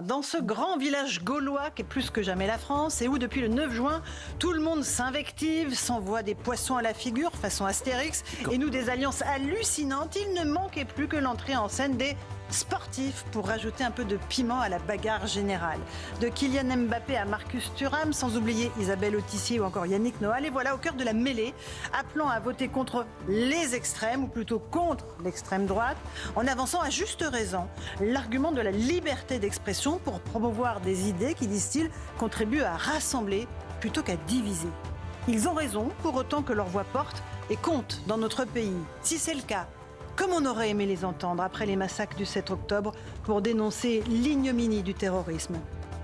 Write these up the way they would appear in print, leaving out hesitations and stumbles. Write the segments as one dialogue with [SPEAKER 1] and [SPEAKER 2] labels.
[SPEAKER 1] Louvain, dans ce grand village gaulois qui est plus que jamais la France et où depuis le 9 juin, tout le monde s'invective, s'envoie des poissons à la figure façon Astérix et noue des alliances hallucinantes. Il ne manquait plus que l'entrée en scène des sportifs pour rajouter un peu de piment à la bagarre générale. De Kylian Mbappé à Marcus Thuram, sans oublier Isabelle Autissier ou encore Yannick Noah. Et voilà au cœur de la mêlée, appelant à voter contre les extrêmes, ou plutôt contre l'extrême droite, en avançant à juste raison l'argument de la liberté d'expression pour promouvoir des idées qui, disent-ils, contribuent à rassembler plutôt qu'à diviser. Ils ont raison, pour autant que leur voix porte et compte dans notre pays. Si c'est le cas, comme on aurait aimé les entendre après les massacres du 7 octobre pour dénoncer l'ignominie du terrorisme.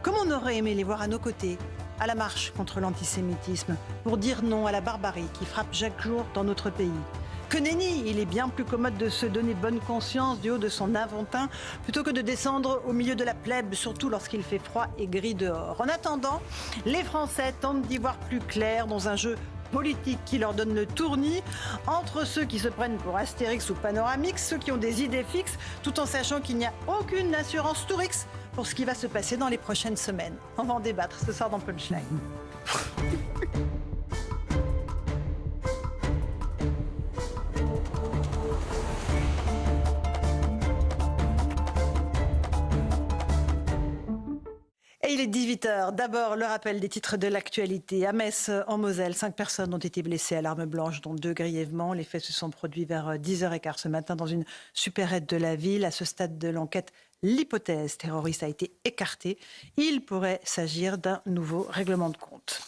[SPEAKER 1] Comme on aurait aimé les voir à nos côtés, à la marche contre l'antisémitisme, pour dire non à la barbarie qui frappe chaque jour dans notre pays. Que nenni, il est bien plus commode de se donner bonne conscience du haut de son Aventin plutôt que de descendre au milieu de la plèbe, surtout lorsqu'il fait froid et gris dehors. En attendant, les Français tentent d'y voir plus clair dans un jeu politique qui leur donne le tournis entre ceux qui se prennent pour Astérix ou Panoramix, ceux qui ont des idées fixes, tout en sachant qu'il n'y a aucune assurance Tourix pour ce qui va se passer dans les prochaines semaines. On va en débattre ce soir dans Punchline. Et il est 18h. D'abord, le rappel des titres de l'actualité. À Metz, en Moselle, 5 personnes ont été blessées à l'arme blanche, dont 2 grièvement. Les faits se sont produits vers 10h15 ce matin dans une supérette de la ville. À ce stade de l'enquête, l'hypothèse terroriste a été écartée. Il pourrait s'agir d'un nouveau règlement de compte.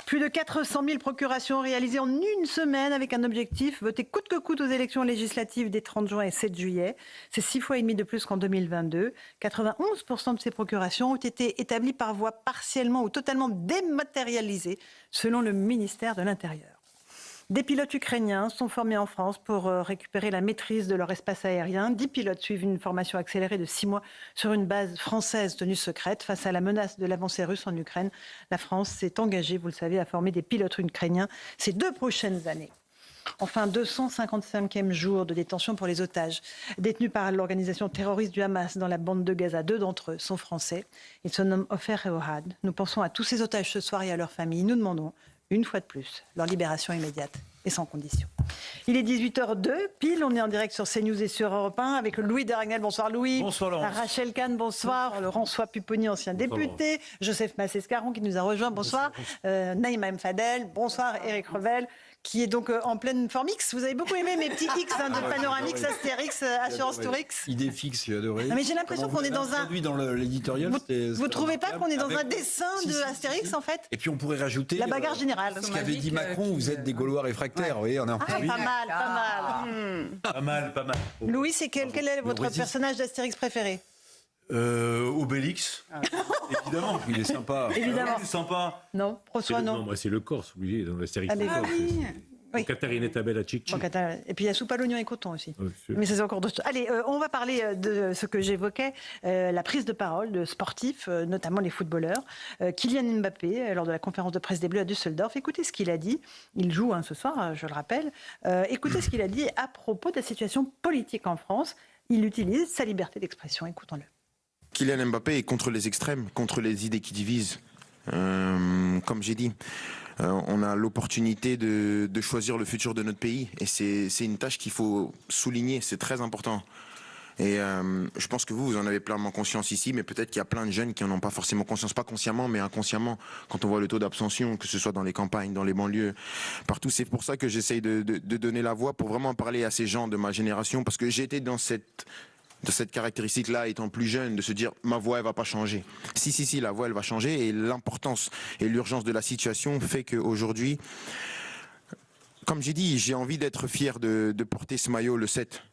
[SPEAKER 1] Plus de 400 000 procurations réalisées en une semaine avec un objectif, voter coûte que coûte aux élections législatives des 30 juin et 7 juillet. C'est 6 fois et demi de plus qu'en 2022. 91% de ces procurations ont été établies par voie partiellement ou totalement dématérialisée, selon le ministère de l'Intérieur. Des pilotes ukrainiens sont formés en France pour récupérer la maîtrise de leur espace aérien. 10 pilotes suivent une formation accélérée de 6 mois sur une base française tenue secrète. Face à la menace de l'avancée russe en Ukraine, la France s'est engagée, vous le savez, à former des pilotes ukrainiens ces 2 prochaines années. Enfin, 255e jour de détention pour les otages détenus par l'organisation terroriste du Hamas dans la bande de Gaza. 2 d'entre eux sont français. Ils se nomment Ofer et Ohad. Nous pensons à tous ces otages ce soir et à leurs familles. Nous demandons une fois de plus, leur libération immédiate et sans condition. Il est 18h02, pile, on est en direct sur CNews et sur Europe 1 avec Louis de Ragnel. Bonsoir Louis.
[SPEAKER 2] Bonsoir Laurence.
[SPEAKER 1] Rachel Kahn, bonsoir. Laurent Pupponi, ancien député. Joseph Massescaron qui nous a rejoint, bonsoir. Naïma M. Fadel, bonsoir. Éric Revel, qui est donc en pleine forme X. Vous avez beaucoup aimé mes petits X de Panoramix, Astérix, Assurance Tourix.
[SPEAKER 3] Idée fixe, j'ai adoré.
[SPEAKER 1] Non, mais j'ai l'impression qu'on est dans un...
[SPEAKER 3] dans l'éditorial.
[SPEAKER 1] Vous trouvez pas qu'on est dans un dessin de Astérix en fait?
[SPEAKER 3] Et puis on pourrait rajouter...
[SPEAKER 1] La bagarre générale.
[SPEAKER 3] Ce qu'avait dit Macron, vous êtes des Gaulois réfractaires. Vous voyez, on est un peu...
[SPEAKER 1] Pas mal, pas mal.
[SPEAKER 2] Pas mal.
[SPEAKER 1] Louis, quel est votre personnage d'Astérix préféré?
[SPEAKER 2] Obélix. Évidemment.
[SPEAKER 3] Il est sympa.
[SPEAKER 1] Évidemment.
[SPEAKER 2] Il est sympa.
[SPEAKER 1] Non, François, non.
[SPEAKER 4] Moi, c'est le Corse, obligé, dans la série.
[SPEAKER 1] Allez.
[SPEAKER 4] Corse,
[SPEAKER 1] Oui.
[SPEAKER 4] oui. Catarinetta Bella Cicci.
[SPEAKER 1] Et puis il y a soupe à l'oignon et coton aussi.
[SPEAKER 4] Oui,
[SPEAKER 1] Mais ça c'est encore d'autres choses. Allez, on va parler de ce que j'évoquais, la prise de parole de sportifs, notamment les footballeurs. Kylian Mbappé, lors de la conférence de presse des Bleus à Düsseldorf, écoutez ce qu'il a dit. Il joue ce soir, je le rappelle. Écoutez ce qu'il a dit à propos de la situation politique en France. Il utilise sa liberté d'expression. Écoutons-le.
[SPEAKER 5] Kylian Mbappé est contre les extrêmes, contre les idées qui divisent. Comme j'ai dit, on a l'opportunité de choisir le futur de notre pays et c'est une tâche qu'il faut souligner, c'est très important. Et je pense que vous en avez pleinement conscience ici, mais peut-être qu'il y a plein de jeunes qui n'en ont pas forcément conscience, pas consciemment, mais inconsciemment, quand on voit le taux d'abstention, que ce soit dans les campagnes, dans les banlieues, partout. C'est pour ça que j'essaye de donner la voix pour vraiment parler à ces gens de ma génération, parce que j'ai été dans cette caractéristique-là, étant plus jeune, de se dire ma voix elle va pas changer. Si, la voix elle va changer et l'importance et l'urgence de la situation fait qu'aujourd'hui, comme j'ai dit, j'ai envie d'être fier de porter ce maillot le 7.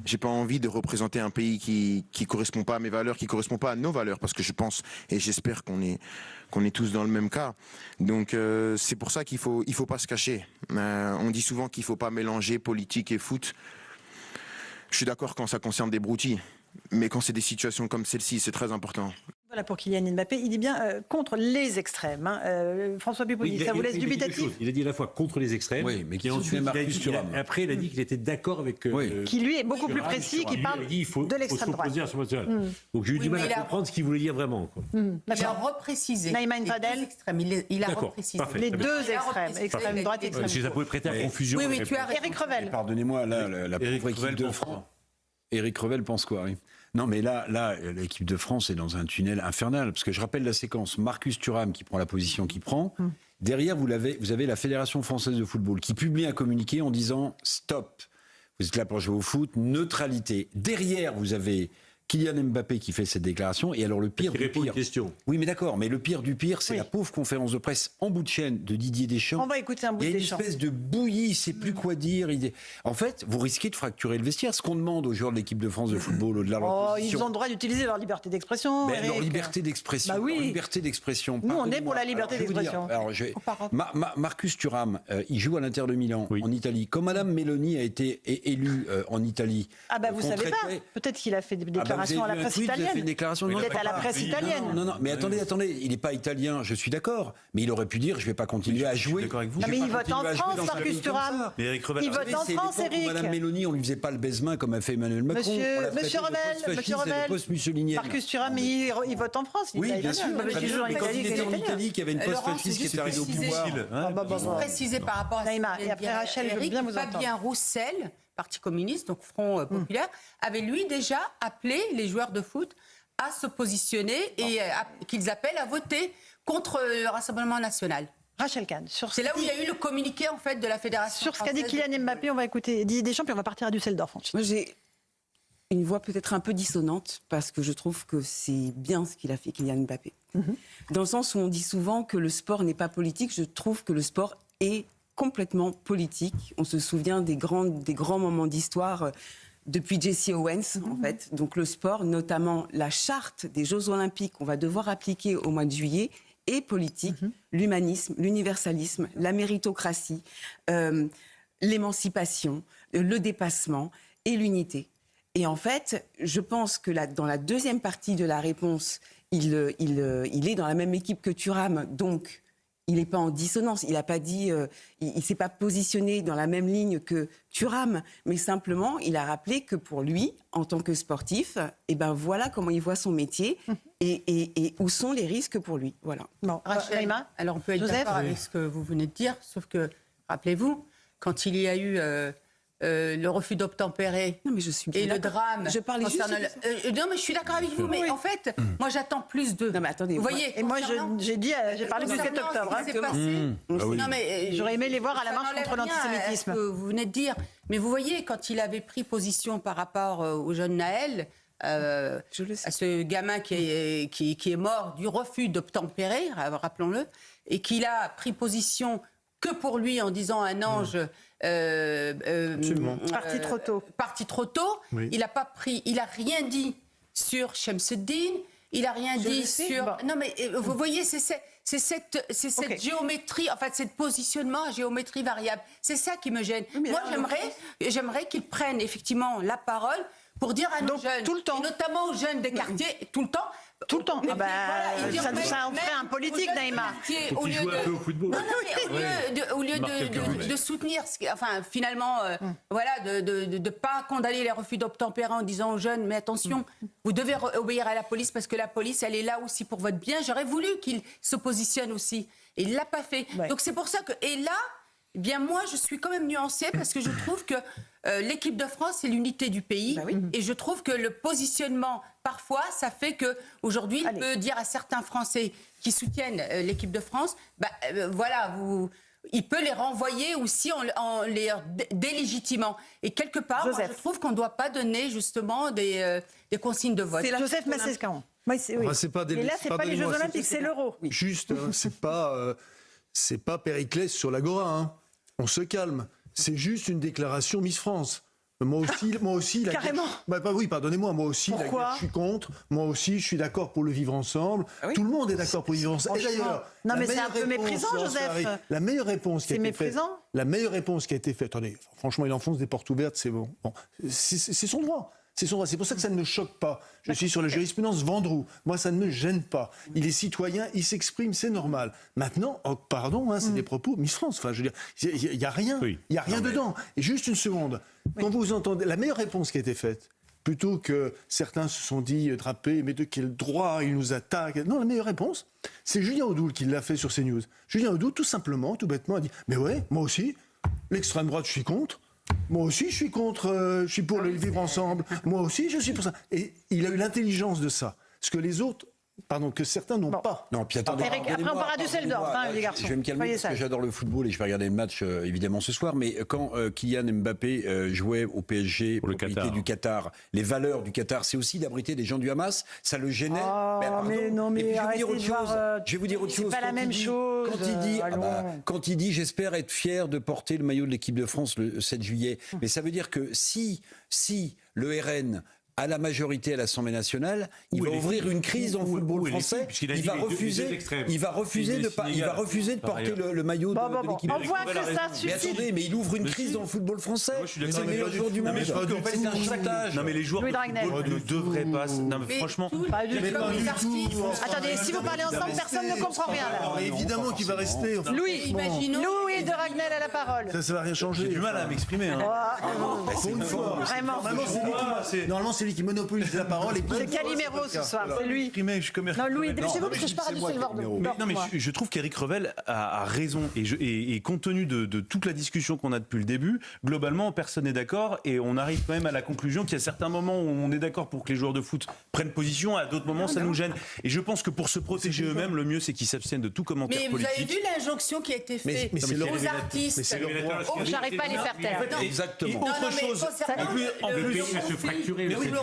[SPEAKER 5] J'ai pas envie de représenter un pays qui correspond pas à mes valeurs, qui correspond pas à nos valeurs, parce que je pense et j'espère qu'on est tous dans le même cas. Donc c'est pour ça qu'il faut pas se cacher. On dit souvent qu'il faut pas mélanger politique et foot. Je suis d'accord quand ça concerne des broutilles, mais quand c'est des situations comme celle-ci, c'est très important.
[SPEAKER 1] Là pour Kylian Mbappé, il dit bien contre les extrêmes. François Pupponi, ça vous laisse dubitatif?
[SPEAKER 4] Il a dit à la fois contre les extrêmes,
[SPEAKER 3] Oui, mais qui
[SPEAKER 4] et ensuite
[SPEAKER 3] Marcus Thuram.
[SPEAKER 4] après il a dit qu'il était d'accord avec.
[SPEAKER 1] Qui lui est beaucoup plus précis, qui parle
[SPEAKER 4] il a dit, il faut,
[SPEAKER 1] de l'extrême droite.
[SPEAKER 4] s'opposer à ce national. Donc j'ai eu du mal à comprendre ce qu'il voulait dire vraiment. Quoi.
[SPEAKER 2] Il a reprécisé.
[SPEAKER 1] Naïma Mfadel.
[SPEAKER 2] Les deux extrêmes. Il a
[SPEAKER 4] D'accord,
[SPEAKER 2] reprécisé.
[SPEAKER 4] parfait.
[SPEAKER 1] Les
[SPEAKER 4] Très bien.
[SPEAKER 1] deux extrêmes, extrême droite et extrême
[SPEAKER 4] Parce que ça
[SPEAKER 1] gauche.
[SPEAKER 4] pouvait prêter à confusion.
[SPEAKER 2] Oui, tu as raison.
[SPEAKER 1] Éric Revel.
[SPEAKER 3] Pardonnez-moi, là, la
[SPEAKER 4] Éric
[SPEAKER 3] pauvre équipe
[SPEAKER 4] Revel
[SPEAKER 3] de
[SPEAKER 4] pense
[SPEAKER 3] France.
[SPEAKER 4] quoi?
[SPEAKER 3] Éric Revel pense quoi, oui. Non, mais là, l'équipe de France est dans un tunnel infernal. Parce que je rappelle la séquence. Marcus Thuram qui prend la position qu'il prend. Derrière, vous avez la Fédération française de football qui publie un communiqué en disant « Stop, vous êtes là pour jouer au foot, neutralité ». Derrière, vous avez Kylian Mbappé qui fait cette déclaration. Et alors le pire
[SPEAKER 4] Qui
[SPEAKER 3] du
[SPEAKER 4] répond à
[SPEAKER 3] pire...
[SPEAKER 4] une question.
[SPEAKER 3] Oui, mais d'accord. Mais le pire du pire, c'est
[SPEAKER 1] Oui.
[SPEAKER 3] la pauvre conférence de presse en bout de chaîne de Didier Deschamps.
[SPEAKER 1] On va écouter un bout
[SPEAKER 3] Il y a
[SPEAKER 1] de
[SPEAKER 3] une
[SPEAKER 1] Deschamps.
[SPEAKER 3] espèce de bouillie, il ne sait plus quoi dire. En fait, vous risquez de fracturer le vestiaire. Ce qu'on demande aux joueurs de l'équipe de France de football, au-delà de leur
[SPEAKER 1] Oh,
[SPEAKER 3] position,
[SPEAKER 1] ils ont le droit d'utiliser leur liberté d'expression.
[SPEAKER 3] ben, leur
[SPEAKER 1] Eric.
[SPEAKER 3] liberté d'expression.
[SPEAKER 1] Bah oui.
[SPEAKER 3] Leur liberté d'expression.
[SPEAKER 1] Nous, on est
[SPEAKER 3] Pardonnez-moi.
[SPEAKER 1] pour la liberté
[SPEAKER 3] Alors, je vais vous
[SPEAKER 1] d'expression.
[SPEAKER 3] dire, alors, Marcus Thuram, il joue à l'Inter de Milan, en Italie. Quand Madame Meloni a été élue en Italie.
[SPEAKER 1] Ah bah vous
[SPEAKER 3] qu'on
[SPEAKER 1] savez pas.
[SPEAKER 3] traitait-
[SPEAKER 1] Peut-être qu'il a fait des
[SPEAKER 3] Ah bah,
[SPEAKER 1] déclarations
[SPEAKER 3] vous
[SPEAKER 1] à
[SPEAKER 3] avez
[SPEAKER 1] la
[SPEAKER 3] vu un
[SPEAKER 1] presse
[SPEAKER 3] tweet, vous avez fait une
[SPEAKER 1] italienne.
[SPEAKER 3] déclaration.
[SPEAKER 1] Il
[SPEAKER 3] Non,
[SPEAKER 1] est à la presse italienne.
[SPEAKER 3] Non, mais attendez, il n'est pas italien, je suis d'accord. Mais il aurait pu dire, je ne vais pas continuer à jouer.
[SPEAKER 4] d'accord avec vous.
[SPEAKER 1] Non, mais
[SPEAKER 3] Je vais
[SPEAKER 1] il
[SPEAKER 3] pas
[SPEAKER 1] vote en
[SPEAKER 3] continuer à jouer
[SPEAKER 1] France,
[SPEAKER 3] dans ce
[SPEAKER 1] Marcus
[SPEAKER 3] pays comme
[SPEAKER 1] Thuram.
[SPEAKER 3] ça.
[SPEAKER 4] Mais Éric Revel,
[SPEAKER 1] Il vote en
[SPEAKER 3] C'est
[SPEAKER 1] France,
[SPEAKER 3] l'époque où
[SPEAKER 1] Eric.
[SPEAKER 3] Madame Meloni, on lui faisait pas le baise-main comme a fait Emmanuel Macron.
[SPEAKER 1] Monsieur-
[SPEAKER 3] On l'a traité
[SPEAKER 1] Monsieur
[SPEAKER 3] de
[SPEAKER 1] Revel,
[SPEAKER 3] post-fasciste
[SPEAKER 1] Monsieur
[SPEAKER 3] et de
[SPEAKER 1] Revel.
[SPEAKER 3] post-mussolinienne.
[SPEAKER 1] Marcus Thuram, il vote en France. il
[SPEAKER 3] Oui,
[SPEAKER 1] est
[SPEAKER 3] bien
[SPEAKER 1] italien.
[SPEAKER 3] sûr.
[SPEAKER 1] Bah,
[SPEAKER 3] très
[SPEAKER 1] je suis
[SPEAKER 3] bien.
[SPEAKER 1] toujours
[SPEAKER 3] Mais quand il
[SPEAKER 1] italien,
[SPEAKER 3] était en
[SPEAKER 1] italien.
[SPEAKER 3] Italie, qu'il y avait une
[SPEAKER 2] Laurent,
[SPEAKER 3] post-fasciste
[SPEAKER 2] c'est
[SPEAKER 3] qui était arrivée au
[SPEAKER 2] juste
[SPEAKER 3] pouvoir.
[SPEAKER 2] préciser.
[SPEAKER 1] Bah, bah,
[SPEAKER 2] Juste
[SPEAKER 1] bah.
[SPEAKER 2] préciser par rapport à
[SPEAKER 1] Naïma,
[SPEAKER 2] ce
[SPEAKER 1] et
[SPEAKER 2] que
[SPEAKER 1] après
[SPEAKER 2] vient de dire
[SPEAKER 1] Rachel, je veux
[SPEAKER 2] Eric,
[SPEAKER 1] bien vous
[SPEAKER 2] Fabien
[SPEAKER 1] entendre.
[SPEAKER 2] Roussel, Parti communiste, donc Front populaire, avait lui déjà appelé les joueurs de foot à se positionner et qu'ils appellent à voter contre le Rassemblement national.
[SPEAKER 1] Rachel Kahn, sur
[SPEAKER 2] C'est là où il y a eu le communiqué en fait de la Fédération
[SPEAKER 1] Sur ce qu'a dit
[SPEAKER 2] française de
[SPEAKER 1] Kylian Mbappé, on va écouter Didier Deschamps, puis on va partir à Düsseldorf ensuite.
[SPEAKER 6] Moi, j'ai une voix peut-être un peu dissonante parce que je trouve que c'est bien ce qu'il a fait Kylian Mbappé. Dans le sens où on dit souvent que le sport n'est pas politique, je trouve que le sport est complètement politique. On se souvient des grands moments d'histoire depuis Jesse Owens, en fait. Donc le sport, notamment la charte des Jeux Olympiques qu'on va devoir appliquer au mois de juillet, est politique. L'humanisme, l'universalisme, la méritocratie, l'émancipation, le dépassement et l'unité. Et en fait, je pense que dans la deuxième partie de la réponse, il est dans la même équipe que Thuram, donc il n'est pas en dissonance. Il n'a pas dit, il s'est pas positionné dans la même ligne que Thuram, mais simplement, il a rappelé que pour lui, en tant que sportif, voilà comment il voit son métier et où sont les risques pour lui. Voilà.
[SPEAKER 1] Bon,
[SPEAKER 2] Rachel,
[SPEAKER 1] Naïma,
[SPEAKER 2] alors on peut être
[SPEAKER 1] Joseph.
[SPEAKER 2] d'accord avec ce que vous venez de dire, sauf que, rappelez-vous, quand il y a eu le refus d'obtempérer
[SPEAKER 6] Non, mais je suis bien
[SPEAKER 2] et le
[SPEAKER 6] d'accord.
[SPEAKER 2] drame...
[SPEAKER 6] Je parlais juste
[SPEAKER 2] concernant non, mais je suis d'accord avec vous, mais en fait, moi j'attends plus de...
[SPEAKER 6] Non, mais attendez,
[SPEAKER 2] vous
[SPEAKER 6] moi-
[SPEAKER 2] voyez,
[SPEAKER 1] Et moi,
[SPEAKER 2] concernant-
[SPEAKER 1] j'ai parlé du 7
[SPEAKER 2] concernant
[SPEAKER 1] octobre.
[SPEAKER 2] ce qui s'est
[SPEAKER 1] hein.
[SPEAKER 2] passé,
[SPEAKER 3] oui.
[SPEAKER 2] non, mais,
[SPEAKER 1] J'aurais aimé les voir à la
[SPEAKER 2] ça
[SPEAKER 1] marche
[SPEAKER 2] n'enlève
[SPEAKER 1] contre
[SPEAKER 2] rien à
[SPEAKER 1] l'antisémitisme.
[SPEAKER 2] ce que vous venez de dire. Mais vous voyez, quand il avait pris position par rapport au jeune Naël,
[SPEAKER 6] Je le sais.
[SPEAKER 2] à ce gamin qui est mort du refus d'obtempérer, rappelons-le, et qu'il a pris position que pour lui en disant un ange
[SPEAKER 1] Parti trop tôt.
[SPEAKER 2] parti trop tôt.
[SPEAKER 4] Oui.
[SPEAKER 2] Il a rien dit sur Shemseddin. Il a rien
[SPEAKER 1] Je
[SPEAKER 2] dit
[SPEAKER 1] le sais.
[SPEAKER 2] sur.
[SPEAKER 1] Bon.
[SPEAKER 2] Non mais vous voyez, c'est cette
[SPEAKER 1] Ok.
[SPEAKER 2] géométrie, en fait, c'est positionnement à géométrie variable. C'est ça qui me gêne.
[SPEAKER 1] mais
[SPEAKER 2] Moi,
[SPEAKER 1] alors,
[SPEAKER 2] j'aimerais qu'ils prennent effectivement la parole pour dire à nos
[SPEAKER 1] Donc,
[SPEAKER 2] jeunes,
[SPEAKER 1] tout le temps.
[SPEAKER 2] et notamment aux jeunes des quartiers, tout le temps.
[SPEAKER 1] Tout le temps.
[SPEAKER 2] Mais
[SPEAKER 1] Ah bah,
[SPEAKER 2] puis, voilà, et dire
[SPEAKER 1] ça en ferait un politique, Naïma.
[SPEAKER 4] Faut qu'il joue un peu au football.
[SPEAKER 2] Non, mais au lieu
[SPEAKER 4] Marque quelques buts.
[SPEAKER 2] de soutenir, enfin finalement, voilà, de pas condamner les refus d'obtempérer en disant aux jeunes, mais attention, vous devez obéir à la police parce que la police, elle est là aussi pour votre bien. J'aurais voulu qu'il se positionne aussi, et il l'a pas fait.
[SPEAKER 1] Ouais.
[SPEAKER 2] Donc c'est pour ça que, et là, eh bien moi, je suis quand même nuancée parce que je trouve que l'équipe de France, c'est l'unité du pays,
[SPEAKER 6] Bah oui.
[SPEAKER 2] et je trouve que le positionnement, parfois, ça fait que aujourd'hui, il
[SPEAKER 1] Allez.
[SPEAKER 2] peut dire à certains Français qui soutiennent l'équipe de France, voilà, il peut les renvoyer aussi en les délégitimant. Et quelque part, moi,
[SPEAKER 1] Joseph.
[SPEAKER 2] je trouve qu'on ne doit pas donner justement des consignes de vote.
[SPEAKER 6] C'est la-
[SPEAKER 1] Joseph Massescaron. Oui, c'est, oui.
[SPEAKER 7] Enfin, c'est pas des-
[SPEAKER 1] Et là, c'est pas les Jeux
[SPEAKER 7] pardonnez-moi,
[SPEAKER 1] Olympiques, c'est l'Euro.
[SPEAKER 7] Juste, hein, c'est pas Périclès sur l'Agora. Hein. On se calme. C'est juste une déclaration Miss France. Moi aussi, la
[SPEAKER 1] Carrément.
[SPEAKER 7] oui, pardonnez-moi. Moi aussi, la
[SPEAKER 1] Pourquoi
[SPEAKER 7] guerre, je suis contre. Moi aussi, je suis d'accord pour le vivre ensemble.
[SPEAKER 6] Ah oui.
[SPEAKER 7] Tout le monde est d'accord pour le vivre ensemble. Et d'ailleurs,
[SPEAKER 1] Non,
[SPEAKER 7] la
[SPEAKER 1] mais c'est
[SPEAKER 7] meilleure
[SPEAKER 1] un peu
[SPEAKER 7] réponse,
[SPEAKER 1] méprisant,
[SPEAKER 7] Laurence
[SPEAKER 1] Joseph.
[SPEAKER 7] Ferrari, la meilleure réponse qui a
[SPEAKER 1] C'est
[SPEAKER 7] été faite.
[SPEAKER 1] méprisant.
[SPEAKER 7] La meilleure réponse qui a été faite. Attendez, franchement, il enfonce des portes ouvertes. C'est bon. C'est son droit. C'est son droit. C'est pour ça que ça ne me choque pas. Je suis sur la jurisprudence Vendroux. Moi, ça ne me gêne pas. Il est citoyen, il s'exprime, c'est normal. Maintenant, pardon, c'est des propos Miss France. Enfin, je veux dire, il n'y a rien. Il n'y a rien dedans. Et juste une seconde. Quand vous entendez la meilleure réponse qui a été faite, plutôt que certains se sont dit drapés, mais de quel droit ils nous attaquent. Non, la meilleure réponse, c'est Julien Audoul qui l'a fait sur CNews. Julien Audoul, tout simplement, tout bêtement, a dit « Mais ouais, moi aussi, l'extrême droite, je suis contre. Moi aussi, je suis contre, je suis pour le vivre ensemble. Moi aussi, je suis pour ça. » Et il a eu l'intelligence de ça. Ce que les autres... Pardon, que certains n'ont pas.
[SPEAKER 3] Non, puis attendez.
[SPEAKER 1] Eric, après, on part à Düsseldorf, les garçons.
[SPEAKER 3] Je vais me calmer parce que j'adore le football et je vais regarder le match évidemment ce soir. Mais quand Kylian Mbappé jouait au PSG pour le du Qatar, les valeurs du Qatar, c'est aussi d'abriter des gens du Hamas. Ça le gênait.
[SPEAKER 1] Mais non, mais arrêtez de voir.
[SPEAKER 3] Je vais vous dire autre chose.
[SPEAKER 1] C'est pas la même chose.
[SPEAKER 3] Quand il dit, j'espère être fier de porter le maillot de l'équipe de France le 7 juillet. Mais ça veut dire que si le RN à la majorité à l'Assemblée nationale, il va ouvrir une crise dans le football français. Il va refuser de porter le maillot de l'équipe.
[SPEAKER 1] On voit que ça suffit.
[SPEAKER 3] Mais attendez, mais il ouvre une crise dans le football français. C'est le meilleur joueur du monde. C'est un chantage.
[SPEAKER 8] Non mais les joueurs de football ne devraient pas. Non mais franchement.
[SPEAKER 1] Attendez, si vous parlez ensemble, personne ne comprend rien là.
[SPEAKER 7] Évidemment qu'il va rester.
[SPEAKER 1] Louis de Ragnel à la parole.
[SPEAKER 7] Ça va rien changer.
[SPEAKER 8] J'ai du mal à m'exprimer.
[SPEAKER 1] Vraiment.
[SPEAKER 7] Normalement, c'est lui qui monopolise la parole.
[SPEAKER 1] C'est Calimero ce soir, c'est lui. Non, Louis, dépêchez-vous parce que je pars à Düsseldorf.
[SPEAKER 8] Non mais je trouve qu'Éric Revel a raison et compte tenu de toute la discussion qu'on a depuis le début, globalement personne n'est d'accord et on arrive quand même à la conclusion qu'il y a certains moments où on est d'accord pour que les joueurs de foot prennent position, à d'autres moments ça nous gêne. Et je pense que pour se protéger eux-mêmes, le mieux c'est qu'ils s'abstiennent de tout commentaire politique.
[SPEAKER 2] Mais vous avez vu l'injonction qui a été faite aux artistes.
[SPEAKER 1] J'arrive pas à les faire taire.
[SPEAKER 3] Exactement.
[SPEAKER 8] Autre chose.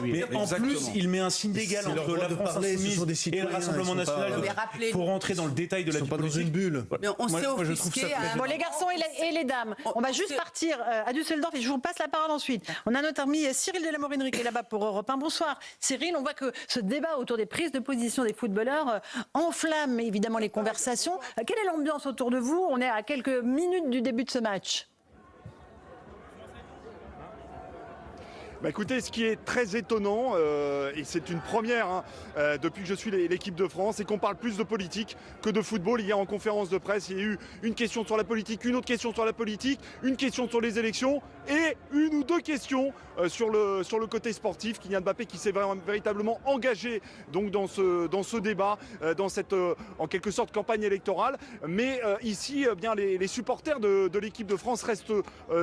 [SPEAKER 8] Mais en plus, il met un signe d'égal entre la France insoumise et le Rassemblement national. Il faut rentrer dans le détail de la politique.
[SPEAKER 7] Ils sont pas dans une bulle.
[SPEAKER 2] Mais on s'est offusqué.
[SPEAKER 1] Bon, les garçons et les dames, on va juste partir à Düsseldorf et je vous passe la parole ensuite. On a notre ami Cyril de la Morinerie qui est là-bas pour Europe 1. Bonsoir. Cyril, on voit que ce débat autour des prises de position des footballeurs enflamme évidemment les conversations. Quelle est l'ambiance autour de vous? On est à quelques minutes du début de ce match.
[SPEAKER 9] Écoutez, ce qui est très étonnant, et c'est une première depuis que je suis l'équipe de France, c'est qu'on parle plus de politique que de football. Hier en conférence de presse, il y a eu une question sur la politique, une autre question sur la politique, une question sur les élections et une ou deux questions sur le côté sportif. Kylian Mbappé qui s'est véritablement engagé donc, dans ce débat, dans cette en quelque sorte campagne électorale. Mais ici, bien, les supporters de l'équipe de France restent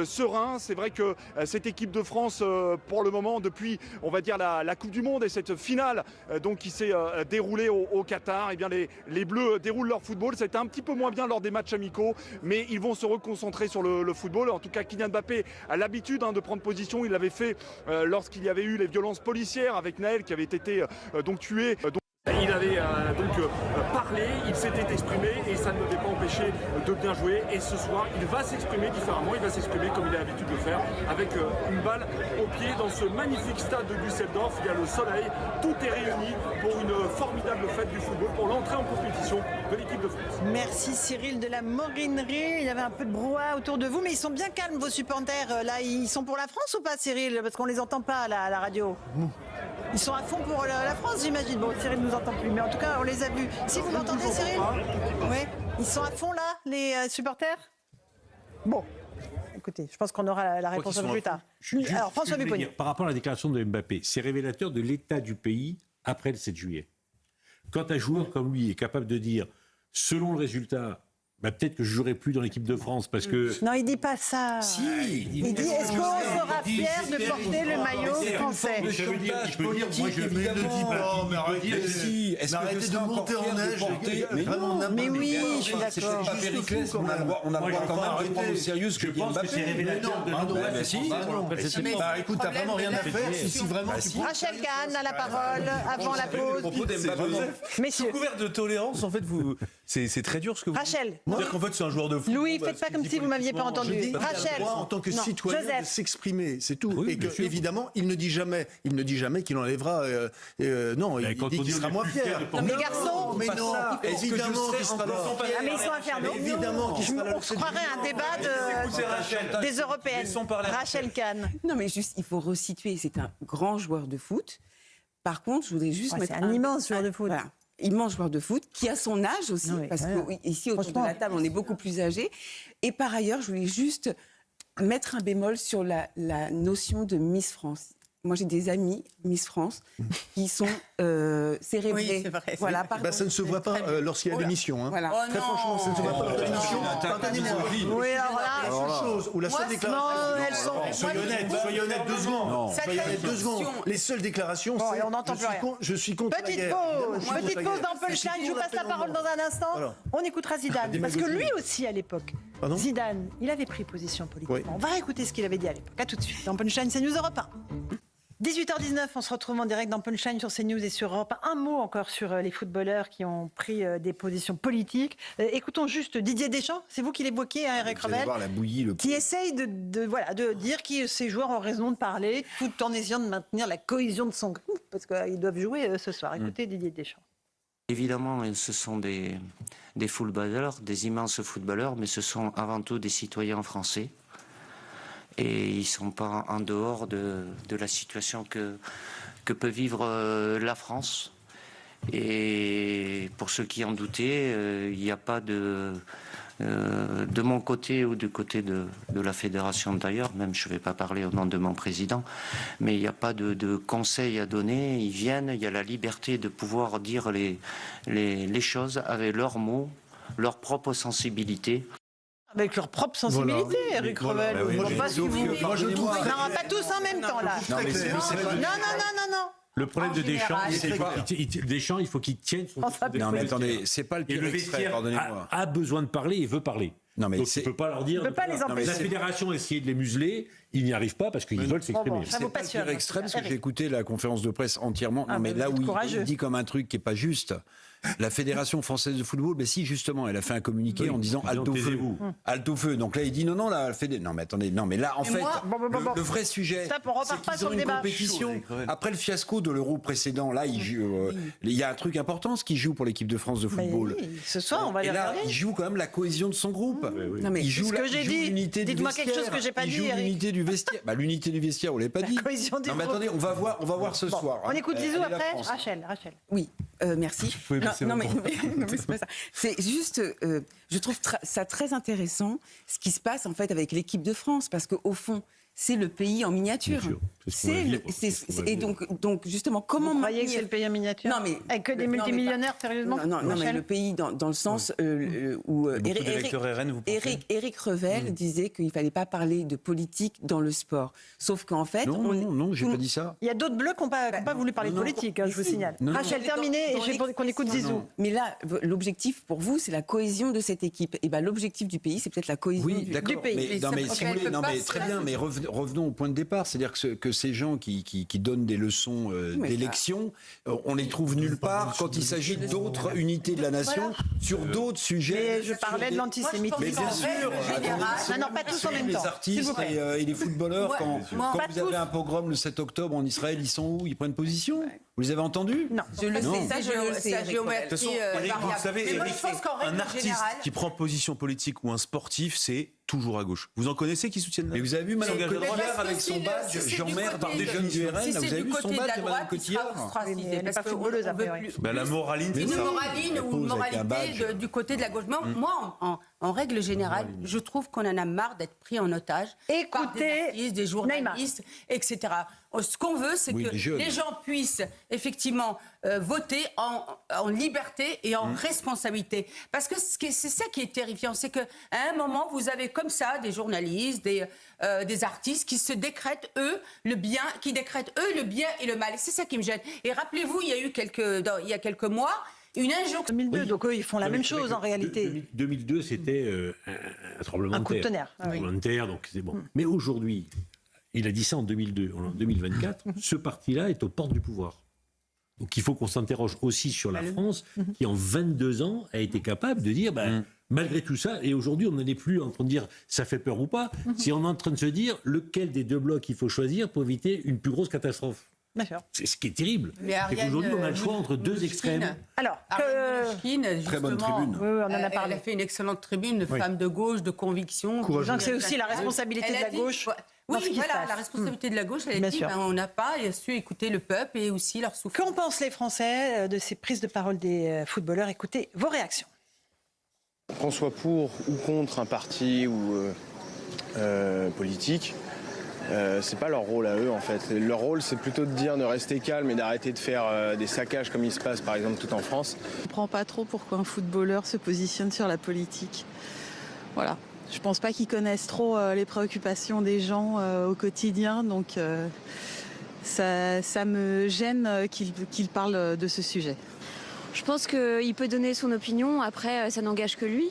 [SPEAKER 9] sereins. C'est vrai que cette équipe de France... pour le moment, depuis, on va dire, la Coupe du Monde et cette finale donc, qui s'est déroulée au Qatar, et bien les Bleus déroulent leur football. C'était un petit peu moins bien lors des matchs amicaux, mais ils vont se reconcentrer sur le football. En tout cas, Kylian Mbappé a l'habitude de prendre position. Il l'avait fait lorsqu'il y avait eu les violences policières avec Naël qui avait été donc tué. Il avait parlé, il s'était exprimé et ça ne l'avait pas empêché de bien jouer. Et ce soir, il va s'exprimer différemment, il va s'exprimer comme il a l'habitude de faire, avec une balle au pied dans ce magnifique stade de Düsseldorf. Il y a le soleil, tout est réuni pour une formidable fête du football, pour l'entrée en compétition de l'équipe de France.
[SPEAKER 1] Merci Cyril de la Morinerie. Il y avait un peu de brouhaha autour de vous, mais ils sont bien calmes vos supporters. Là, ils sont pour la France ou pas, Cyril? Parce qu'on les entend pas à la radio. Ils sont à fond pour la France, j'imagine. Bon, Cyril ne nous entend plus, mais en tout cas, on les a vus. Si vous m'entendez, Cyril? Oui. Ils sont à fond, là, les supporters? Bon. Écoutez, je pense qu'on aura la réponse un peu plus tard. Alors, François Pupponi.
[SPEAKER 4] Par rapport à la déclaration de Mbappé, c'est révélateur de l'état du pays après le 7 juillet. Quand un joueur comme lui est capable de dire, selon le résultat, peut-être que je ne jouerai plus dans l'équipe de France parce que...
[SPEAKER 1] Non, il ne dit pas ça.
[SPEAKER 3] Si,
[SPEAKER 1] il dit, est-ce qu'on sera fier de porter le maillot français?
[SPEAKER 4] Je veux dire, il peut dire, moi je ne le dis pas.
[SPEAKER 7] Mais arrêtez de monter en neige.
[SPEAKER 1] Mais oui, je suis d'accord.
[SPEAKER 3] C'est pas Périclès, on a le droit quand même de prendre au sérieux ce que dit Mbappé.
[SPEAKER 4] C'est révélateur de
[SPEAKER 7] écoute, t'as vraiment rien à faire si vraiment tu prends...
[SPEAKER 1] Rachel Kahn a la parole avant la pause.
[SPEAKER 8] Sous couvert de tolérance, en fait, C'est très dur ce que vous
[SPEAKER 1] Rachel.
[SPEAKER 8] dites. C'est-à-dire qu'en fait, c'est un joueur de foot.
[SPEAKER 1] Louis,
[SPEAKER 8] bon,
[SPEAKER 1] faites pas
[SPEAKER 8] ce qu'il
[SPEAKER 1] comme
[SPEAKER 8] dit
[SPEAKER 1] si vous m'aviez pas
[SPEAKER 8] politiquement,
[SPEAKER 1] entendu.
[SPEAKER 8] je dis pas
[SPEAKER 1] Rachel.
[SPEAKER 7] Le droit en tant que
[SPEAKER 1] Non,
[SPEAKER 7] citoyen
[SPEAKER 1] Joseph.
[SPEAKER 7] de s'exprimer, c'est tout.
[SPEAKER 4] Oui,
[SPEAKER 7] et
[SPEAKER 4] bien
[SPEAKER 7] que,
[SPEAKER 4] sûr.
[SPEAKER 7] évidemment, il ne dit jamais qu'il enlèvera. Non, il
[SPEAKER 4] quand
[SPEAKER 7] dit
[SPEAKER 4] on
[SPEAKER 7] qu'il
[SPEAKER 4] dit
[SPEAKER 7] sera
[SPEAKER 4] on est
[SPEAKER 7] moins
[SPEAKER 4] fier
[SPEAKER 7] fier.
[SPEAKER 4] de
[SPEAKER 1] Non, mais garçons,
[SPEAKER 7] mais non, évidemment qu'il sera là.
[SPEAKER 1] Ah, mais ils sont infernaux.
[SPEAKER 7] Évidemment qu'il sera là.
[SPEAKER 1] On se croirait un débat des Européennes.
[SPEAKER 8] Laissons parler
[SPEAKER 1] Rachel Kahn.
[SPEAKER 6] Non, mais juste, il faut resituer. C'est un grand joueur de foot. Par contre, je voudrais juste
[SPEAKER 1] Ouais,
[SPEAKER 6] mettre
[SPEAKER 1] c'est un immense joueur de foot.
[SPEAKER 6] Voilà. Immense joueur de foot, qui a son âge aussi,
[SPEAKER 1] Oui,
[SPEAKER 6] parce
[SPEAKER 1] ouais.
[SPEAKER 6] qu'ici, autour de
[SPEAKER 1] Franchement.
[SPEAKER 6] la table, on est beaucoup plus âgés. Et par ailleurs, je voulais juste mettre un bémol sur la notion de Miss France. Moi, j'ai des amis Miss France qui sont cérébrés.
[SPEAKER 2] Oui, c'est vrai, c'est
[SPEAKER 6] Voilà,
[SPEAKER 2] vrai.
[SPEAKER 6] pardon.
[SPEAKER 7] Bah, ça ne se voit pas lorsqu'il y a l'émission. Hein.
[SPEAKER 6] Voilà.
[SPEAKER 2] Oh
[SPEAKER 7] Très
[SPEAKER 2] non.
[SPEAKER 7] franchement, ça ne se voit pas lors de l'émission. Pardonnez-moi.
[SPEAKER 1] Oui, alors là.
[SPEAKER 7] La seule chose où la seule
[SPEAKER 1] Non,
[SPEAKER 7] déclaration.
[SPEAKER 1] elles sont.
[SPEAKER 7] Soyez honnête 2 secondes.
[SPEAKER 2] Ça
[SPEAKER 7] Soyez honnête 2
[SPEAKER 2] traduction.
[SPEAKER 7] secondes. Les seules déclarations,
[SPEAKER 1] Bon,
[SPEAKER 7] c'est
[SPEAKER 1] et on n'entend plus rien.
[SPEAKER 7] je suis contre la
[SPEAKER 1] Petite
[SPEAKER 7] guerre.
[SPEAKER 1] pause,
[SPEAKER 7] Évidemment,
[SPEAKER 1] petite pause dans
[SPEAKER 7] C'est
[SPEAKER 1] Punchline.
[SPEAKER 7] tout
[SPEAKER 1] Je vous passe la
[SPEAKER 7] l'appel au
[SPEAKER 1] parole
[SPEAKER 7] monde.
[SPEAKER 1] dans un instant.
[SPEAKER 7] Voilà.
[SPEAKER 1] On écoutera Zidane. Parce que lui aussi, à l'époque,
[SPEAKER 7] Pardon
[SPEAKER 1] Zidane, il avait pris position politiquement.
[SPEAKER 7] Oui.
[SPEAKER 1] On va écouter ce qu'il avait dit à l'époque. À tout de suite. Dans Punchline, c'est News Europe 1. 18h19, on se retrouve en direct dans Punchline sur CNews et sur Europe 1. Un mot encore sur les footballeurs qui ont pris des positions politiques. Écoutons juste Didier Deschamps, c'est vous qui l'évoquiez, hein, Eric
[SPEAKER 3] Vous allez
[SPEAKER 1] Revel,
[SPEAKER 3] voir la bouillie, le
[SPEAKER 1] qui essaye de dire que ces joueurs ont raison de parler tout en essayant de maintenir la cohésion de son groupe parce qu'ils doivent jouer ce soir. Écoutez Didier Deschamps.
[SPEAKER 10] Évidemment, ce sont des footballeurs, des immenses footballeurs, mais ce sont avant tout des citoyens français. Et ils ne sont pas en dehors de la situation que peut vivre la France. Et pour ceux qui en doutaient, il n'y a pas de mon côté ou du côté de la fédération d'ailleurs, même je ne vais pas parler au nom de mon président, mais il n'y a pas de conseils à donner. Ils viennent, il y a la liberté de pouvoir dire les choses avec leurs mots, leur propre sensibilité.
[SPEAKER 1] Avec leur propre sensibilité, Eric Revel.
[SPEAKER 3] Bah oui,
[SPEAKER 1] Je vois
[SPEAKER 3] mais
[SPEAKER 1] pas ce que
[SPEAKER 3] sauf
[SPEAKER 1] vous...
[SPEAKER 3] que, pardonnez-moi.
[SPEAKER 1] Non, pas tous en même temps, là.
[SPEAKER 3] Non, mais c'est pas.
[SPEAKER 1] Non.
[SPEAKER 4] Le problème
[SPEAKER 2] En
[SPEAKER 4] de Deschamps,
[SPEAKER 2] général.
[SPEAKER 4] c'est pas. Deschamps, il faut qu'il tienne son.
[SPEAKER 1] Enfin,
[SPEAKER 3] Non, mais attendez, c'est pas le
[SPEAKER 4] Et
[SPEAKER 3] pire
[SPEAKER 4] le
[SPEAKER 3] extrait,
[SPEAKER 4] vestiaire
[SPEAKER 3] pardonnez-moi.
[SPEAKER 4] a besoin de parler et veut parler.
[SPEAKER 3] Non, mais
[SPEAKER 4] Donc
[SPEAKER 3] c'est-
[SPEAKER 4] il ne peut pas leur dire.
[SPEAKER 1] Il peut pas les empêcher.
[SPEAKER 4] La fédération a essayé de les museler, ils n'y arrivent pas parce qu'ils veulent s'exprimer.
[SPEAKER 1] Bon, ça vous
[SPEAKER 3] C'est pas le
[SPEAKER 1] passionne.
[SPEAKER 3] pire extrême, parce que
[SPEAKER 1] Eric.
[SPEAKER 3] j'ai écouté la conférence de presse entièrement.
[SPEAKER 1] Ah,
[SPEAKER 3] Non, mais
[SPEAKER 1] bah,
[SPEAKER 3] là
[SPEAKER 1] vous
[SPEAKER 3] où
[SPEAKER 1] êtes courageux.
[SPEAKER 3] il dit comme un truc qui n'est pas juste, la Fédération française de football, ben si, justement, elle a fait un communiqué en disant
[SPEAKER 4] en disant,
[SPEAKER 3] halte au feu.
[SPEAKER 4] taisez-vous.
[SPEAKER 3] Halte au feu. Donc là, il dit non, la Fédé. Non, mais attendez, non, mais là, en
[SPEAKER 2] Et
[SPEAKER 3] fait,
[SPEAKER 2] moi-
[SPEAKER 1] Bon.
[SPEAKER 3] le vrai sujet,
[SPEAKER 1] Stop, on repart
[SPEAKER 3] c'est
[SPEAKER 1] pas
[SPEAKER 3] qu'ils
[SPEAKER 1] sur
[SPEAKER 3] ont
[SPEAKER 1] le
[SPEAKER 3] une
[SPEAKER 1] débat.
[SPEAKER 3] compétition. Après le fiasco de l'Euro précédent, là, il y a un truc important, ce qu'ils jouent pour l'équipe de France de
[SPEAKER 1] Mais
[SPEAKER 3] football.
[SPEAKER 1] oui, ce soir, on va
[SPEAKER 3] Et
[SPEAKER 1] les
[SPEAKER 3] là,
[SPEAKER 1] regarder.
[SPEAKER 3] il joue quand même la cohésion de son groupe.
[SPEAKER 6] Non, mais
[SPEAKER 3] Il joue
[SPEAKER 1] C'est ce que j'ai dit.
[SPEAKER 3] l'unité du
[SPEAKER 1] Dites-moi quelque
[SPEAKER 3] vestiaire.
[SPEAKER 1] chose que j'ai pas
[SPEAKER 3] Il
[SPEAKER 1] dit,
[SPEAKER 3] joue
[SPEAKER 1] Eric.
[SPEAKER 3] l'unité du vestiaire. Bah, l'unité du vestiaire, on l'a pas dit.
[SPEAKER 1] cohésion du
[SPEAKER 3] Non, mais
[SPEAKER 1] groupe.
[SPEAKER 3] attendez, on va voir ce soir.
[SPEAKER 1] On
[SPEAKER 3] hein.
[SPEAKER 1] écoute
[SPEAKER 3] Elle
[SPEAKER 1] Zizou
[SPEAKER 3] est la
[SPEAKER 1] après.
[SPEAKER 3] France.
[SPEAKER 1] Rachel.
[SPEAKER 6] Oui, merci.
[SPEAKER 8] pouvez baisser
[SPEAKER 6] non,
[SPEAKER 8] votre
[SPEAKER 6] non, mais c'est pas ça. C'est juste, je trouve ça très intéressant ce qui se passe en fait avec l'équipe de France, parce qu'au fond, c'est le pays en miniature.
[SPEAKER 4] Bien sûr. C'est ce qu'on va vivre.
[SPEAKER 6] Et donc justement, comment
[SPEAKER 1] Vous croyez que
[SPEAKER 6] maintenir-
[SPEAKER 1] c'est le pays en miniature
[SPEAKER 6] Non, mais
[SPEAKER 1] avec que des
[SPEAKER 6] non, mais
[SPEAKER 1] multimillionnaires, sérieusement
[SPEAKER 6] Non, mais
[SPEAKER 1] Rachel
[SPEAKER 6] le pays dans le sens où
[SPEAKER 8] Beaucoup d'électeurs RN, vous pensez
[SPEAKER 6] Éric Revel disait qu'il ne fallait pas parler de politique dans le sport. Sauf qu'en fait,
[SPEAKER 3] Non, j'ai pas dit ça.
[SPEAKER 1] Il y a d'autres bleus qui n'ont pas voulu parler de politique, hein, je vous signale.
[SPEAKER 3] Non, non.
[SPEAKER 1] Rachel, terminé, et
[SPEAKER 6] Dans
[SPEAKER 1] j'ai pour qu'on écoute
[SPEAKER 6] l'expression.
[SPEAKER 1] Zizou.
[SPEAKER 6] Mais là, l'objectif pour vous, c'est la cohésion de cette équipe. Et ben, l'objectif du pays, c'est peut-être la cohésion
[SPEAKER 3] Oui,
[SPEAKER 6] du
[SPEAKER 3] d'accord.
[SPEAKER 1] pays.
[SPEAKER 3] Mais,
[SPEAKER 2] Mais
[SPEAKER 3] non,
[SPEAKER 2] ça
[SPEAKER 3] mais
[SPEAKER 2] peut
[SPEAKER 3] si vous
[SPEAKER 2] pas
[SPEAKER 3] voulez,
[SPEAKER 2] être
[SPEAKER 3] non, mais
[SPEAKER 2] pas
[SPEAKER 3] très
[SPEAKER 2] ça.
[SPEAKER 3] bien. Mais revenons au point de départ, c'est-à-dire que ces gens qui donnent des leçons
[SPEAKER 6] Mais
[SPEAKER 3] d'élection, on les trouve nulle part quand il s'agit d'autres unités de la nation sur d'autres sujets.
[SPEAKER 1] Mais je parlais de l'antisémitisme.
[SPEAKER 3] Mais bien sûr.
[SPEAKER 1] Non, pas tous en même
[SPEAKER 3] Les
[SPEAKER 1] temps. S'il
[SPEAKER 3] artistes
[SPEAKER 1] vous plaît.
[SPEAKER 3] et les footballeurs,
[SPEAKER 2] Moi-
[SPEAKER 3] quand
[SPEAKER 1] Pas
[SPEAKER 3] vous avez
[SPEAKER 1] tous.
[SPEAKER 3] un pogrom le 7 octobre en Israël, ils sont où? Ils prennent position? Vous les avez entendus?
[SPEAKER 1] Non.
[SPEAKER 6] Je le
[SPEAKER 3] Non.
[SPEAKER 6] sais, ça, je le sais.
[SPEAKER 2] C'est la
[SPEAKER 6] Eric
[SPEAKER 2] géométrie,
[SPEAKER 8] De toute façon, Eric, vous le
[SPEAKER 2] variable.
[SPEAKER 8] savez,
[SPEAKER 2] Mais moi,
[SPEAKER 8] Eric,
[SPEAKER 2] je pense qu'en
[SPEAKER 8] un
[SPEAKER 2] règle
[SPEAKER 8] artiste
[SPEAKER 2] générale,
[SPEAKER 8] qui prend position politique ou un sportif, c'est toujours à gauche. Vous en connaissez qui soutiennent
[SPEAKER 3] Mais vous avez vu Madame
[SPEAKER 8] s'engage à droite.
[SPEAKER 3] Cotillard
[SPEAKER 2] parce que
[SPEAKER 3] avec
[SPEAKER 2] si
[SPEAKER 3] son
[SPEAKER 2] le-
[SPEAKER 3] badge,
[SPEAKER 2] si c'est du
[SPEAKER 3] j'emmerde
[SPEAKER 2] côté
[SPEAKER 3] des
[SPEAKER 2] de-
[SPEAKER 3] jeunes du RN.
[SPEAKER 2] si
[SPEAKER 3] Vous
[SPEAKER 2] c'est
[SPEAKER 3] avez
[SPEAKER 2] du
[SPEAKER 3] vu son
[SPEAKER 2] côté de
[SPEAKER 3] badge
[SPEAKER 2] la
[SPEAKER 3] de Madame
[SPEAKER 2] droite, il sera
[SPEAKER 3] Cotillard?
[SPEAKER 2] ostracisé,
[SPEAKER 1] Mais elle n'est
[SPEAKER 2] parce
[SPEAKER 1] pas
[SPEAKER 2] que
[SPEAKER 1] footballeuse,
[SPEAKER 2] on
[SPEAKER 1] a
[SPEAKER 2] veut
[SPEAKER 1] priori.
[SPEAKER 2] plus-
[SPEAKER 8] Ben, la moraline, c'est
[SPEAKER 2] Une
[SPEAKER 8] ça.
[SPEAKER 2] moraline
[SPEAKER 3] Elle
[SPEAKER 2] ou
[SPEAKER 3] pose
[SPEAKER 2] une
[SPEAKER 3] avec un
[SPEAKER 2] moralité
[SPEAKER 3] badge.
[SPEAKER 2] du côté de la gauche. Moi, en règle générale, je trouve qu'on en a marre d'être pris en otage par des
[SPEAKER 1] Écoutez,
[SPEAKER 2] artistes, des journalistes, etc. Ce qu'on veut, c'est
[SPEAKER 3] Oui,
[SPEAKER 2] que
[SPEAKER 3] les jeunes.
[SPEAKER 2] les gens puissent effectivement voter en liberté et en responsabilité. Parce que c'est ça qui est terrifiant, c'est qu'à un moment, vous avez comme ça des journalistes, des artistes qui se décrètent, eux, le bien, qui décrètent, eux, le bien et le mal. Et c'est ça qui me gêne. Et rappelez-vous, il y a eu il y a quelques mois, une injonction.
[SPEAKER 1] 2002, donc eux, ils font la
[SPEAKER 4] Non, mais
[SPEAKER 1] même
[SPEAKER 4] c'est vrai
[SPEAKER 1] chose
[SPEAKER 4] que
[SPEAKER 1] en réalité.
[SPEAKER 4] 2002, c'était un tremblement
[SPEAKER 1] Un
[SPEAKER 4] de
[SPEAKER 1] coup de
[SPEAKER 4] terre.
[SPEAKER 1] tonnerre.
[SPEAKER 4] Un tremblement de terre, donc c'est bon. Mais aujourd'hui, il a dit ça en 2002. En 2024, ce parti-là est aux portes du pouvoir. Donc il faut qu'on s'interroge aussi sur la France, qui en 22 ans a été capable de dire, malgré tout ça, et aujourd'hui on n'en est plus en train de dire ça fait peur ou pas, si on est en train de se dire lequel des deux blocs il faut choisir pour éviter une plus grosse catastrophe.
[SPEAKER 1] D'accord.
[SPEAKER 4] C'est ce qui est terrible.
[SPEAKER 2] Mais
[SPEAKER 4] C'est qu'aujourd'hui on a le choix entre deux extrêmes.
[SPEAKER 1] Alors,
[SPEAKER 3] Très bonne tribune.
[SPEAKER 1] Oui, on en a parlé.
[SPEAKER 2] Elle a fait une excellente tribune de femme de gauche, de conviction.
[SPEAKER 1] Donc c'est aussi la responsabilité de la gauche.
[SPEAKER 2] Oui,
[SPEAKER 1] dans ce qui se
[SPEAKER 2] voilà,
[SPEAKER 1] passe.
[SPEAKER 2] la responsabilité de la gauche, elle
[SPEAKER 1] Bien
[SPEAKER 2] a dit,
[SPEAKER 1] sûr.
[SPEAKER 2] on n'a pas su écouter le peuple et aussi leur souffrance.
[SPEAKER 1] Qu'en pensent les Français de ces prises de parole des footballeurs? Écoutez vos réactions.
[SPEAKER 11] Qu'on soit pour ou contre un parti ou politique, c'est pas leur rôle à eux en fait. Leur rôle c'est plutôt de dire de rester calme et d'arrêter de faire des saccages comme il se passe par exemple tout en France.
[SPEAKER 12] Je comprends pas trop pourquoi un footballeur se positionne sur la politique. Voilà. Je pense pas qu'ils connaissent trop les préoccupations des gens au quotidien, donc ça me gêne qu'il parle de ce sujet.
[SPEAKER 13] Je pense qu'il peut donner son opinion, après ça n'engage que lui.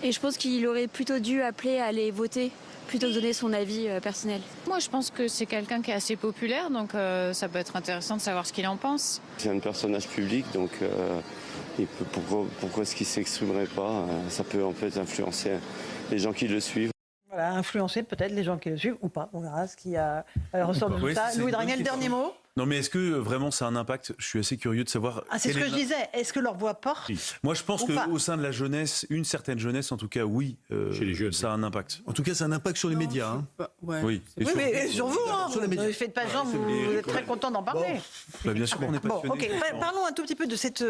[SPEAKER 13] Et je pense qu'il aurait plutôt dû appeler à aller voter plutôt que donner son avis personnel.
[SPEAKER 14] Moi je pense que c'est quelqu'un qui est assez populaire, donc ça peut être intéressant de savoir ce qu'il en pense.
[SPEAKER 15] C'est un personnage public, donc pourquoi est-ce qu'il ne s'exprimerait pas? Ça peut en fait influencer les gens qui le suivent.
[SPEAKER 1] Voilà, influencer peut-être les gens qui le suivent ou pas. On verra ce qui ressort de tout ça. Louis Dragnel, dernier mot.
[SPEAKER 8] Non, mais est-ce que vraiment ça a un impact? Je suis assez curieux de savoir.
[SPEAKER 1] C'est ce que je disais. Est-ce que leur voix porte?
[SPEAKER 8] Moi, je pense qu'au sein de la jeunesse, une certaine jeunesse, en tout cas, oui,
[SPEAKER 4] chez les jeunes,
[SPEAKER 8] ça a un impact.
[SPEAKER 7] En tout cas, c'est un impact sur les médias. Hein.
[SPEAKER 8] Oui.
[SPEAKER 1] Oui, mais sur vous, ne faites pas genre, vous êtes très content d'en parler.
[SPEAKER 8] Bien sûr qu'on est passionné.
[SPEAKER 1] Ok, parlons un tout petit peu de cette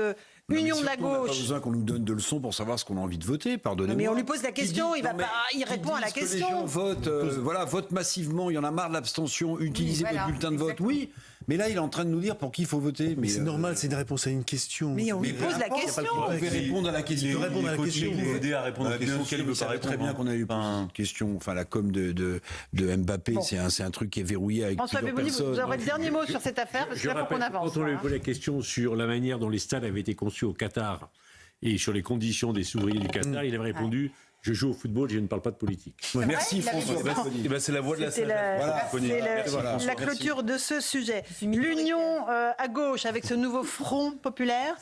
[SPEAKER 1] union de la gauche.
[SPEAKER 3] On n'a pas besoin qu'on nous donne de leçons pour savoir ce qu'on a envie de voter, pardonnez-moi.
[SPEAKER 1] Mais on lui pose la question, il répond à la question.
[SPEAKER 3] Les gens votent, votent massivement, il y en a marre de l'abstention, utilisez votre bulletin de vote, oui. Mais là, il est en train de nous dire pour qui il faut voter.
[SPEAKER 7] Mais c'est normal, c'est une réponse à une question.
[SPEAKER 1] Mais on lui pose la question.
[SPEAKER 3] On peut répondre à la question.
[SPEAKER 8] Il faut aider à répondre aux questions qu'elle ne veut pas répondre.
[SPEAKER 3] Très bien qu'on a eu une question. Enfin, la com de Mbappé, c'est un truc qui est verrouillé avec
[SPEAKER 1] François
[SPEAKER 3] plusieurs
[SPEAKER 1] Bébouni,
[SPEAKER 3] personnes.
[SPEAKER 1] vous aurez le dernier mot sur cette affaire, parce qu'il faut qu'on avance.
[SPEAKER 4] Quand on lui a posé la question sur la manière dont les stades avaient été conçus au Qatar et sur les conditions des ouvriers du Qatar, il avait répondu je joue au football, je ne parle pas de politique.
[SPEAKER 3] Merci François.
[SPEAKER 8] C'est la voix de la sagesse.
[SPEAKER 1] C'est la clôture de ce sujet. L'union à gauche avec ce nouveau front populaire.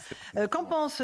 [SPEAKER 1] Qu'en pense